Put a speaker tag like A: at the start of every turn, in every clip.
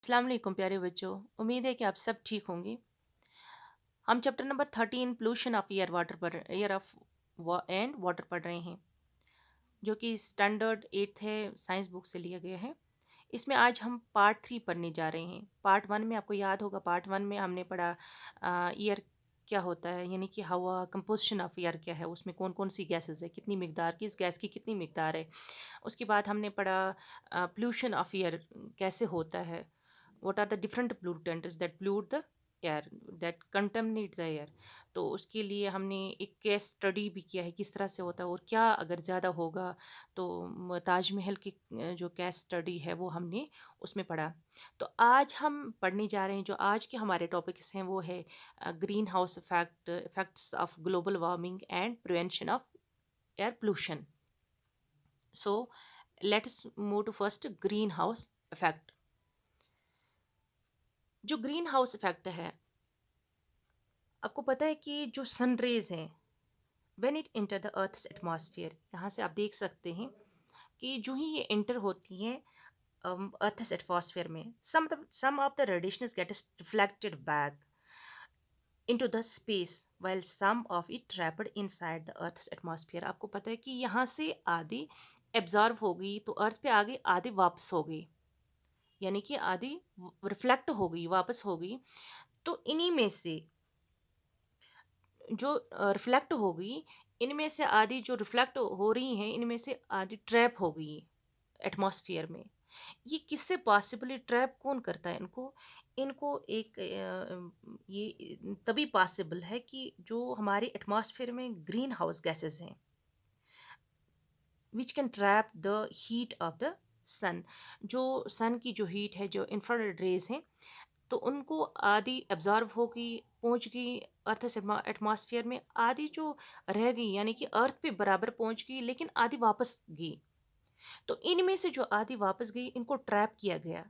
A: अस्सलाम वालेकुम प्यारे बच्चों। उम्मीद है कि आप सब ठीक होंगे। हम chapter number 13 pollution of air of and water पढ़ रहे हैं, जो कि स्टैंडर्ड 8 है, साइंस बुक से लिया गया है। इसमें आज हम पार्ट 3 पढ़ने जा रहे हैं। पार्ट 1 में आपको याद होगा, पार्ट 1 में हमने पढ़ा एयर क्या होता है, यानी कि हवा, कंपोजिशन ऑफ एयर क्या है, उसमें कौन कौन सी गैसेस है, कितनी मिकदार की, इस गैस की कितनी मिकदार है। उसके बाद हमने पढ़ा पोल्यूशन ऑफ एयर कैसे होता है, what are the different pollutants that pollute the air, that contaminate the air। तो उसके लिए हमने एक केस स्टडी भी किया है किस तरह से होता है और क्या अगर ज़्यादा होगा तो ताजमहल की जो केस स्टडी है वो हमने उसमें पढ़ा। तो आज हम पढ़ने जा रहे हैं, जो आज के हमारे टॉपिक्स हैं वो है green house effects of global warming and prevention of air pollution. So let's move to first green house effect. जो ग्रीन हाउस इफेक्ट है, आपको पता है कि जो सन रेज हैं when it enter the earth's atmosphere, यहाँ से आप देख सकते हैं कि जो ही ये एंटर होती हैं अर्थ्स एटमॉस्फेयर में, some of the radiations get reflected back into the space while some of it trapped inside the earth's atmosphere. आपको पता है कि यहाँ से आधी एब्जॉर्व हो गई तो अर्थ पे आ गई, आधी वापस हो गई, यानी कि आधी रिफ्लेक्ट हो गई, वापस हो गई। तो इन्हीं में से जो रिफ्लेक्ट हो गई, इनमें से आधी जो रिफ्लेक्ट हो रही हैं, इनमें से आधी ट्रैप हो गई एटमॉस्फेयर में। ये किससे पॉसिबल है? ट्रैप कौन करता है इनको? इनको एक ये तभी पॉसिबल है कि जो हमारे एटमॉस्फेयर में ग्रीन हाउस गैसेस हैं which can trap the heat of the sun. जो सन की जो हीट है, जो इंफ्रारेड रेज हैं, तो उनको आधी एब्जॉर्व हो गई, पहुंच गई अर्थ एटमॉस्फेयर में, आधी जो रह गई यानी कि अर्थ पे बराबर पहुंच गई, लेकिन आधी वापस गई। तो इनमें से जो आधी वापस गई, इनको ट्रैप किया गया।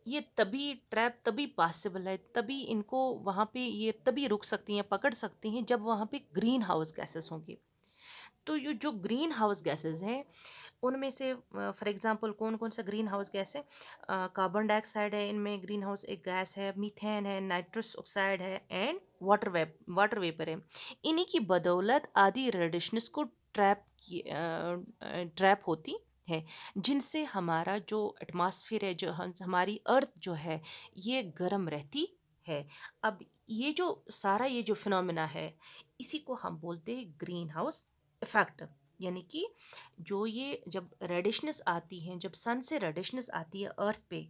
A: ये तभी ट्रैप तभी पॉसिबल है, तभी इनको वहाँ पे ये तभी रुक सकती हैं, पकड़ सकती हैं, जब वहाँ पे ग्रीन हाउस गैसेस होंगे। तो ये जो ग्रीन हाउस गैसेस हैं, उनमें से फॉर एग्जांपल कौन कौन सा ग्रीन हाउस गैस है? कार्बन डाइऑक्साइड है, इनमें ग्रीन हाउस एक गैस है, मीथेन है, नाइट्रस ऑक्साइड है, एंड वाटर वेपर है। इन्हीं की बदौलत आधी रेडिशंस को ट्रैप होती है, जिनसे हमारा जो एटमॉस्फेयर है, जो हमारी अर्थ जो है, ये गर्म रहती है। अब ये जो सारा ये जो फिनोमेना है, इसी को हम बोलते हैं ग्रीन हाउस इफेक्ट। यानी कि जो ये जब रेडिशनेस आती है, जब सन से रेडिशनेस आती है अर्थ पे,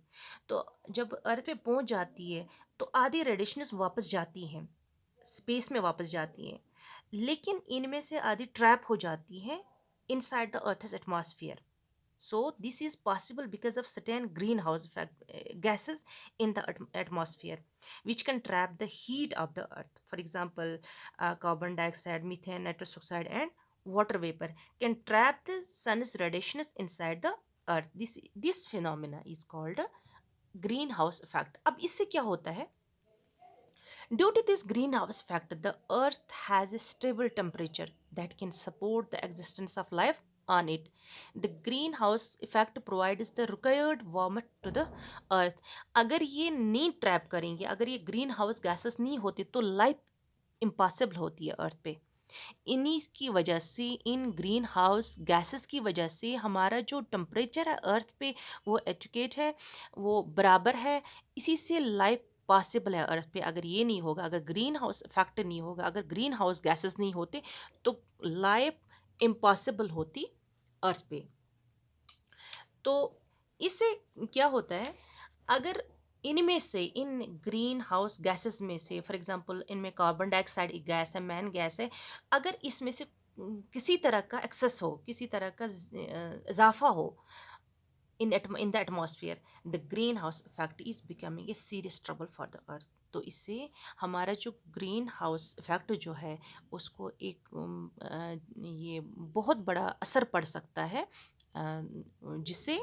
A: तो जब अर्थ पे पहुंच जाती है तो आधी रेडिशनेस वापस जाती हैं, स्पेस में वापस जाती हैं, लेकिन इनमें से आधी ट्रैप हो जाती हैं inside the earth's atmosphere. So this is possible because of certain greenhouse gases in the atmosphere, which can trap the heat of the earth. For example, carbon dioxide, methane, nitrous oxide, and water vapor can trap the sun's radiations inside the earth. This phenomena is called a greenhouse effect. अब इससे क्या होता है? Due to this greenhouse effect, the earth has a stable temperature that can support the existence of life on it. The greenhouse effect provides the required warmth to the earth. अगर ये नहीं trap करेंगे, अगर ये green house gases नहीं होती तो life impossible होती है अर्थ पे। इन्हीं की वजह से, इन ग्रीन हाउस गैसेस की वजह से हमारा जो टेम्परेचर है अर्थ पे वो एजुकेट है, वो बराबर है। इसी से लाइफ पॉसिबल है अर्थ पे। अगर ये नहीं होगा, अगर ग्रीन हाउस इफेक्ट नहीं होगा, अगर ग्रीन हाउस गैसेस नहीं होते, तो लाइफ इम्पॉसिबल होती अर्थ पे। तो इससे क्या होता है? अगर इनमें से, इन ग्रीन हाउस गैसेस में से, फॉर एग्जांपल इनमें कार्बन डाइऑक्साइड एक गैस है, मैन गैस है, अगर इसमें से किसी तरह का एक्सेस हो, किसी तरह का इजाफा हो in the atmosphere, the greenhouse effect is becoming a serious trouble for the earth। तो इससे हमारा जो ग्रीन हाउस इफेक्ट जो है उसको एक ये बहुत बड़ा असर पड़ सकता है, जिससे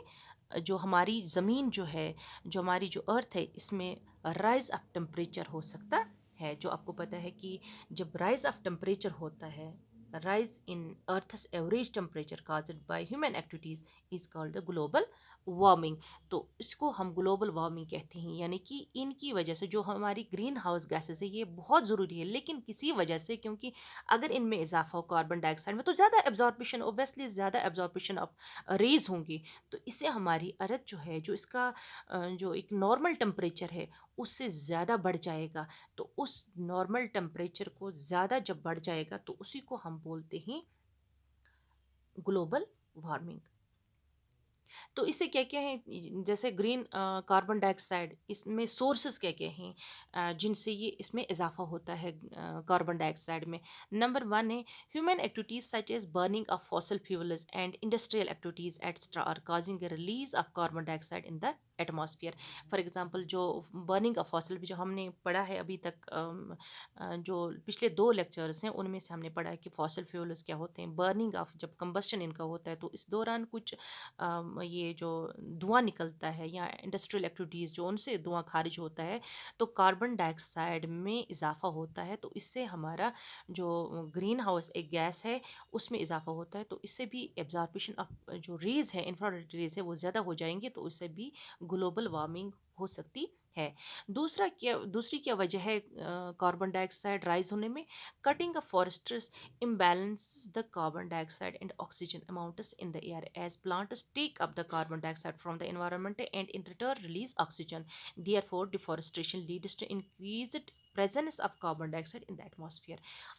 A: जो हमारी ज़मीन जो है, जो हमारी जो अर्थ है, इसमें राइज ऑफ टेम्परेचर हो सकता है। जो आपको पता है कि जब राइज ऑफ टेम्परेचर होता है, rise in Earth's average temperature caused by human activities is called the global warming. तो इसको हम ग्लोबल वार्मिंग कहते हैं, यानी कि इनकी वजह से जो हमारी ग्रीन हाउस गैसेस है ये बहुत ज़रूरी है, लेकिन किसी वजह से, क्योंकि अगर इनमें इजाफा हो कार्बन डाइऑक्साइड में तो ज़्यादा एब्जॉर्प्शन, ओब्वियसली ज़्यादा एब्जॉर्प्शन ऑफ रेज होंगी। तो इससे हमारी अर्थ जो है, जो इसका जो एक नॉर्मल टेम्परेचर है उससे ज़्यादा बढ़ जाएगा। तो उस नॉर्मल टेम्परेचर को ज़्यादा जब बढ़ जाएगा तो उसी को हम बोलते हैं ग्लोबल वार्मिंग। तो इससे क्या क्या है, जैसे ग्रीन कार्बन डाइऑक्साइड, इसमें सोर्सेज क्या क्या हैं जिनसे ये इसमें इजाफा होता है कार्बन डाइऑक्साइड में। नंबर वन है human activities such as burning of fossil fuels and industrial activities extra are causing a release of carbon dioxide in the atmosphere. For example जो बर्निंग ऑफ फॉसल, जो हमने पढ़ा है अभी तक, जो पिछले दो लेक्चर्स हैं उनमें से हमने पढ़ा है कि फॉसल फ्यूल्स क्या होते हैं। बर्निंग ऑफ जब कंबस्शन इनका होता है तो इस दौरान कुछ ये जो धुआं निकलता है या इंडस्ट्रियल एक्टिविटीज़ जो उनसे धुआं खारिज होता है, तो कार्बन डाइऑक्साइड में इजाफा होता है। तो इससे हमारा जो ग्रीन हाउस एक गैस है उसमें इजाफा होता है। तो इससे भी एब्जॉर्प्शन ऑफ जो रेज है, इंफ्रारेड रेज है, वो ज़्यादा हो जाएंगे। तो इससे भी ग्लोबल वार्मिंग हो सकती है। दूसरी क्या वजह है कार्बन डाइऑक्साइड राइज होने में? Cutting of forests imbalances the carbon dioxide and oxygen amounts in the air as plants take up the carbon dioxide from the environment and in return release oxygen. Therefore, deforestation leads to increased presence of carbon dioxide in the atmosphere.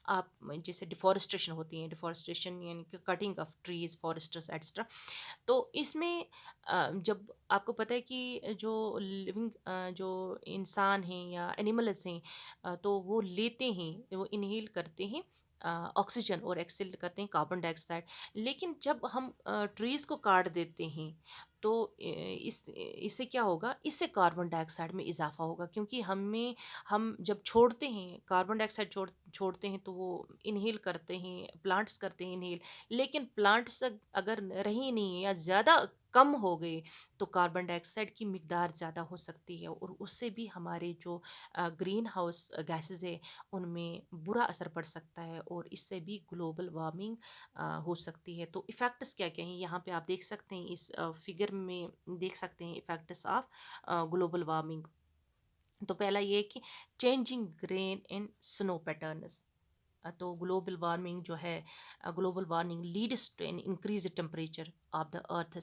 A: आप जैसे deforestation होती है, deforestation यानी कि cutting of trees, forests extra. तो इसमें जब आपको पता है कि जो लिविंग जो इंसान हैं या एनिमल्स हैं, तो वो लेते हैं, वो इनहेल करते हैं ऑक्सीजन और एक्सेल करते हैं कार्बन डाइऑक्साइड। लेकिन जब हम ट्रीज़ को काट देते हैं तो इससे क्या होगा, इससे कार्बन डाइऑक्साइड में इजाफा होगा, क्योंकि हम जब छोड़ते हैं कार्बन डाइऑक्साइड छोड़ते हैं तो वो इनहेल करते हैं, प्लांट्स करते हैं इनहेल। लेकिन प्लांट्स अगर रही नहीं है या ज़्यादा कम हो गए तो कार्बन डाइऑक्साइड की मिकदार ज़्यादा हो सकती है और उससे भी हमारे जो ग्रीन हाउस गैसेस है उनमें बुरा असर पड़ सकता है और इससे भी ग्लोबल वार्मिंग हो सकती है। तो इफ़ेक्ट्स क्या क्या हैं यहाँ पे आप देख सकते हैं, इस फिगर में देख सकते हैं इफ़ेक्ट्स ऑफ ग्लोबल वार्मिंग। तो पहला ये है कि changing rain and snow patterns. तो ग्लोबल वार्मिंग जो है, global warming leads to an increase temperature of the earth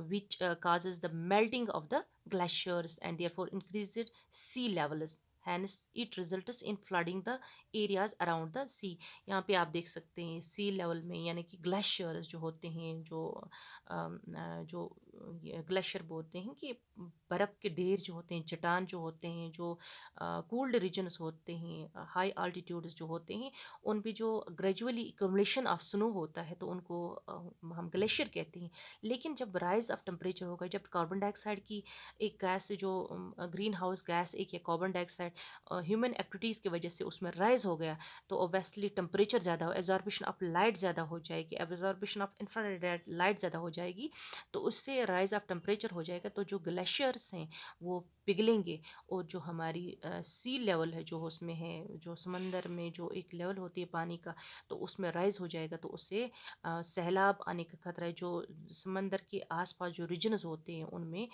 A: which causes the melting of the glaciers and therefore increased sea levels, hence it results in flooding the areas around the sea। यहाँ पे आप देख सकते हैं सी level में, यानी कि glaciers जो होते हैं, जो ग्लेशियर बोलते हैं कि बर्फ़ के ढेर जो होते हैं, चट्टान जो होते हैं, जो कोल्ड रीजन्स होते हैं, हाई आल्टीट्यूड्स जो होते हैं, उन पे जो ग्रेजुअली एक्यूमुलेशन ऑफ स्नो होता है तो उनको हम ग्लेशियर कहते हैं। लेकिन जब राइज ऑफ टेम्परेचर होगा, जब कार्बन डाइऑक्साइड की एक गैस जो ग्रीन हाउस गैस एक या कार्बन डाइऑक्साइड ह्यूमन एक्टिविटीज़ की वजह से उसमें राइज हो गया, तो ओबियसली टेम्परेचर ज़्यादा हो, एब्जॉर्प्शन ऑफ लाइट ज़्यादा हो जाएगी, एब्जॉर्प्शन ऑफ इंफ्रारेड लाइट ज़्यादा हो जाएगी। तो उससे राइज ऑफ टेम्परेचर हो जाएगा, तो जो ग्लेशियर्स हैं वो पिघलेंगे और जो हमारी सी लेवल है जो उसमें है, जो समंदर में जो एक लेवल होती है पानी का, तो उसमें राइज हो जाएगा। तो उससे सैलाब आने का खतरा है। जो समंदर के आसपास जो रीजन्स होते हैं उनमें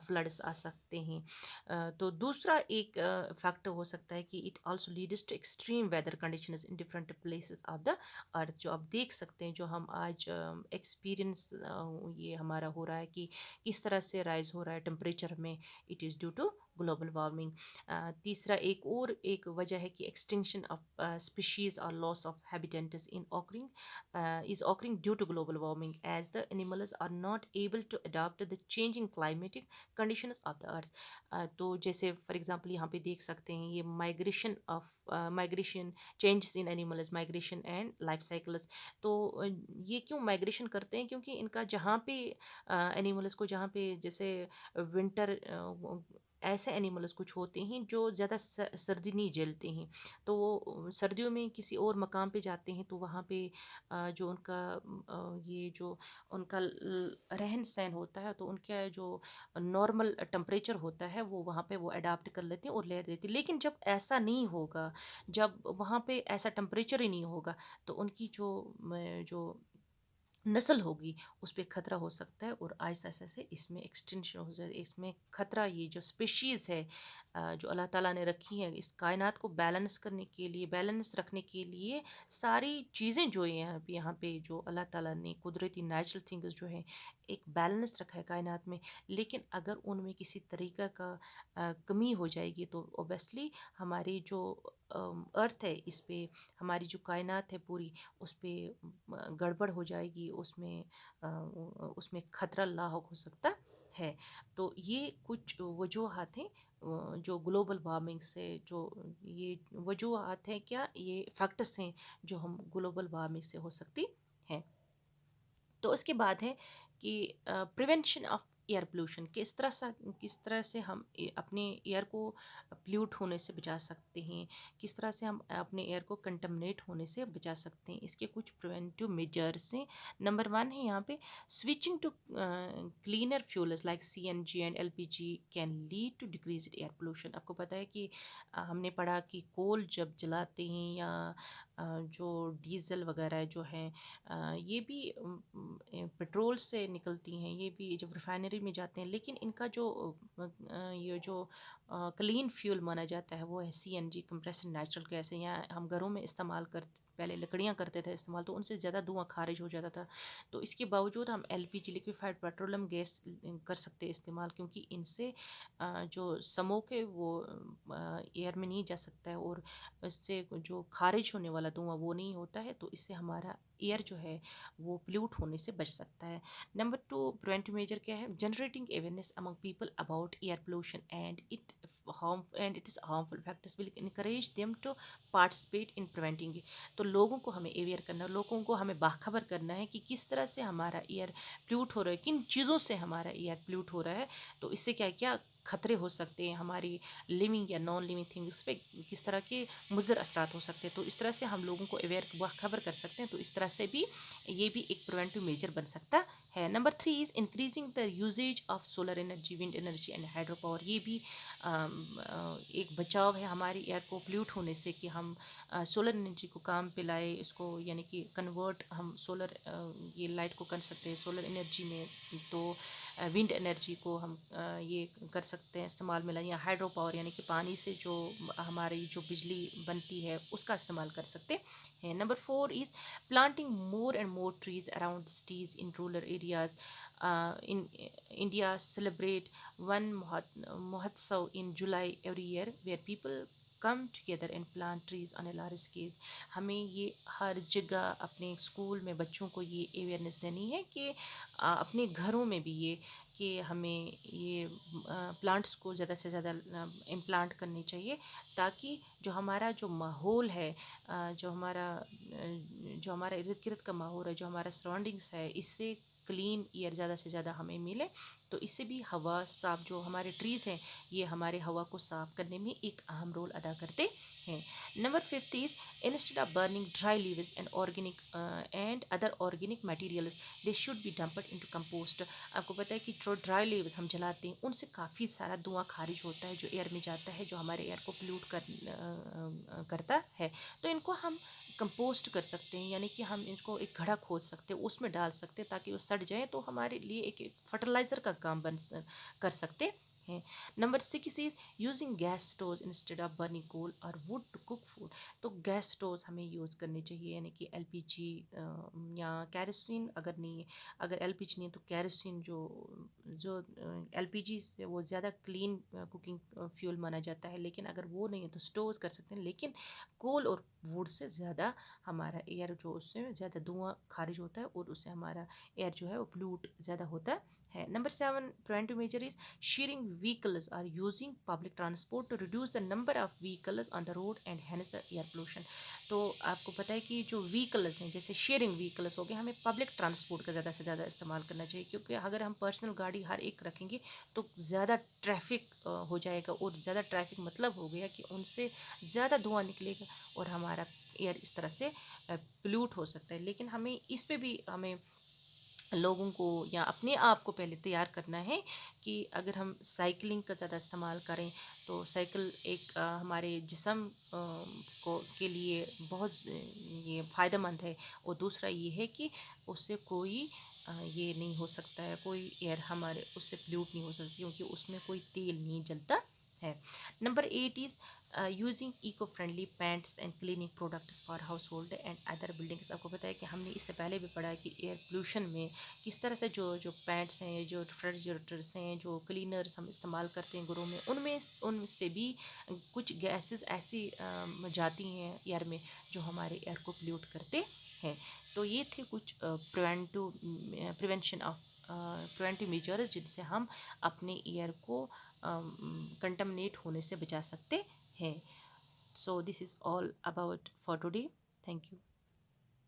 A: फ्लड्स आ सकते हैं। तो दूसरा एक फैक्टर हो सकता है कि it also leads to extreme weather conditions in different places of the earth. जो आप देख सकते हैं, जो हम आज एक्सपीरियंस ये हमारा हो रहा है कि किस तरह से राइज हो रहा है टेम्परेचर में, it is due to global warming. तीसरा एक वजह है कि एक्सटिंक्शन ऑफ स्पीशीज और loss of habitants in occurring is occurring due to global warming as the animals are not able to adapt to the changing climatic conditions of the earth। तो जैसे for example यहाँ पे देख सकते हैं ये migration changes in animals, migration and life cycles. तो ये क्यों माइग्रेशन करते हैं? क्योंकि इनका जहाँ पे एनिमल्स को जहाँ पे जैसे विंटर, ऐसे एनिमल्स कुछ होते हैं जो ज़्यादा सर्दी नहीं झेलते हैं, तो वो सर्दियों में किसी और मकाम पे जाते हैं, तो वहाँ पे जो उनका ये जो उनका रहन सहन होता है, तो उनका जो नॉर्मल टेम्परेचर होता है वो वहाँ पे वो अडाप्ट कर लेते हैं और ले लेते हैं। लेकिन जब ऐसा नहीं होगा, जब वहाँ पे ऐसा टेम्परेचर ही नहीं होगा, तो उनकी जो नस्ल होगी उस पे खतरा हो सकता है, और आहिस्ता आहिस्ता से इसमें एक्सटेंशन हो जाए, इसमें खतरा, ये जो स्पेशीज़ है जो अल्लाह ताला ने रखी है इस कायनात को बैलेंस करने के लिए, बैलेंस रखने के लिए, सारी चीज़ें जो हैं यहाँ पे जो अल्लाह ताला ने कुदरती नेचुरल थिंग्स जो है एक बैलेंस रखा है कायनात में। लेकिन अगर उनमें किसी तरीका का कमी हो जाएगी तो ओबियसली हमारी जो अर्थ है इस पे, हमारी जो कायनात है पूरी, उस पे गड़बड़ हो जाएगी, उसमें खतरा लाहक हो सकता है। तो ये कुछ वजूहात हैं जो ग्लोबल वार्मिंग से, जो ये वजूहात हैं, क्या ये फैक्टर्स हैं जो हम ग्लोबल वार्मिंग से हो सकती हैं। तो उसके बाद है कि प्रिवेंशन ऑफ एयर पोल्यूशन, किस तरह से हम अपने एयर को पोल्यूट होने से बचा सकते हैं, किस तरह से हम अपने एयर को कंटमिनेट होने से बचा सकते हैं। इसके कुछ प्रिवेंटिव मेजर्स हैं। नंबर वन है यहाँ पे switching to cleaner fuels like CNG and LPG can lead to decrease air pollution. आपको पता है कि हमने पढ़ा कि कोल जब जलाते हैं या जो डीजल वगैरह जो है ये भी पेट्रोल से निकलती हैं, ये भी जब रिफाइनरी में जाते हैं, लेकिन इनका जो ये जो क्लीन फ्यूल माना जाता है वो है सीएनजी, कंप्रेस्ड नेचुरल गैस है। या हम घरों में इस्तेमाल करते, पहले लकड़ियाँ करते थे इस्तेमाल, तो उनसे ज़्यादा धुआं खारिज हो जाता था। तो इसके बावजूद हम एलपीजी, लिक्विफाइड पेट्रोलियम गैस कर सकते हैं इस्तेमाल, क्योंकि इनसे जो स्मोक है वो एयर में नहीं जा सकता है, और इससे जो खारिज होने वाला धुआं वो नहीं होता है, तो इससे हमारा एयर जो है वो पोल्यूट होने से बच सकता है। नंबर टू प्रिवेंटिव मेजर क्या है, generating awareness among people about air pollution and it is harmful factors will encourage them to participate in preventing. तो लोगों को हमें अवेयर करना, लोगों को हमें बाखबर करना है कि किस तरह से हमारा एयर पोल्यूट हो रहा है, किन चीज़ों से हमारा एयर पोल्यूट हो रहा है, तो इससे क्या क्या खतरे हो सकते हैं, हमारी लिविंग या नॉन लिविंग थिंग्स पे किस तरह के मुज़र असरात हो सकते हैं। तो इस तरह से हम लोगों को अवेयर खबर कर सकते हैं, तो इस तरह से भी ये भी एक प्रिवेंटिव मेजर बन सकता है। Number three is increasing the usages of solar energy, wind energy and hydro power. ये भी एक बचाव है हमारी एयर को पोल्यूट होने से, कि हम सोलर एनर्जी को काम पे लाए, इसको यानी कि कन्वर्ट हम सोलर ये लाइट को कर सकते हैं सोलर एनर्जी में। तो विंड एनर्जी को हम ये कर सकते हैं इस्तेमाल में लाएं, या हाइड्रो पावर यानी कि पानी से जो हमारी जो बिजली बनती है उसका इस्तेमाल कर सकते हैं। Number four is planting more and more trees around cities in rural areas. In India, celebrate one Mahotsav in July every year, where people come together and plant trees on a large scale. हमें ये हर जगह अपने school में बच्चों को ये awareness देनी है कि अपने घरों में भी ये, कि हमें ये प्लांट्स को ज़्यादा से ज़्यादा इम्प्लांट करनी चाहिए, ताकि जो हमारा जो माहौल है, जो हमारा इर्द गिर्द का माहौल है, जो हमारा सराउंडिंग्स है, इससे क्लीन एयर ज़्यादा से ज़्यादा हमें मिले। तो इससे भी हवा साफ, जो हमारे ट्रीज़ हैं ये हमारे हवा को साफ करने में एक अहम रोल अदा करते हैं। Number fifth is instead of burning dry leaves and organic and other organic materials, they should be dumped into compost. आपको पता है कि जो ड्राई लीव्स हम जलाते हैं उनसे काफ़ी सारा धुआं खारिज होता है जो एयर में जाता है, जो हमारे एयर को पोल्यूट करता है। तो इनको हम कंपोस्ट कर सकते हैं, यानी कि हम इनको एक घड़ा खोद सकते हैं, उसमें डाल सकते हैं, ताकि वो सड़ जाए, तो हमारे लिए एक फर्टिलाइज़र का काम कर सकते हैं। Number six is using gas stoves instead of burning coal और वुड टू कुक फूड। तो गैस स्टोव्स हमें यूज़ करने चाहिए, यानी कि एलपीजी या कैरोसिन, अगर एलपीजी नहीं तो कैरोसिन, जो जो एलपीजी से वो ज़्यादा क्लीन कुकिंग फ्यूल माना जाता है, लेकिन अगर वो नहीं है तो स्टोव्स कर सकते हैं। लेकिन कोल और वुड से ज़्यादा हमारा एयर जो, उससे ज़्यादा धुआं खारिज होता है, और उससे हमारा एयर जो है वो पोल्यूट ज़्यादा होता है। Number seven preventive measure is sharing vehicles और using public transport to reduce the number of vehicles on the road and hence the air pollution. तो आपको पता है कि जो व्हीकल्स हैं, जैसे शेयरिंग व्हीकल्स हो गए, हमें पब्लिक ट्रांसपोर्ट का ज़्यादा से ज़्यादा इस्तेमाल करना चाहिए, क्योंकि अगर हम पर्सनल गाड़ी हर एक रखेंगे तो ज़्यादा ट्रैफिक हो जाएगा, और ज़्यादा ट्रैफिक मतलब हो गया कि उनसे ज़्यादा धुआं निकलेगा, और हमारा एयर इस तरह से पोल्यूट हो सकता है। लेकिन हमें इस पे भी हमें लोगों को या अपने आप को पहले तैयार करना है कि अगर हम साइकिलिंग का ज़्यादा इस्तेमाल करें तो साइकिल एक हमारे जिस्म को के लिए बहुत ये फ़ायदेमंद है। और दूसरा ये है कि उससे कोई ये नहीं हो सकता है, कोई एयर हमारे उससे पोल्यूट नहीं हो सकती क्योंकि उसमें कोई तेल नहीं जलता है। Number 8 is using eco friendly paints and cleaning products for household and other buildings. आपको पता है कि हमने इससे पहले भी पढ़ा है कि एयर पोल्यूशन में किस तरह से जो जो पैंट्स हैं, जो रेफ्रिजरेटर्स हैं, जो क्लीनर्स हम इस्तेमाल करते हैं घरों में, उनमें उनसे भी कुछ गैसेस ऐसी जाती हैं एयर में जो हमारे एयर को पोल्यूट करते हैं। तो ये थे कुछ प्रिवेंटिव मेजर्स जिनसे हम अपने ईयर को कंटमनेट होने से बचा सकते हैं। So this is all about for today. Thank you.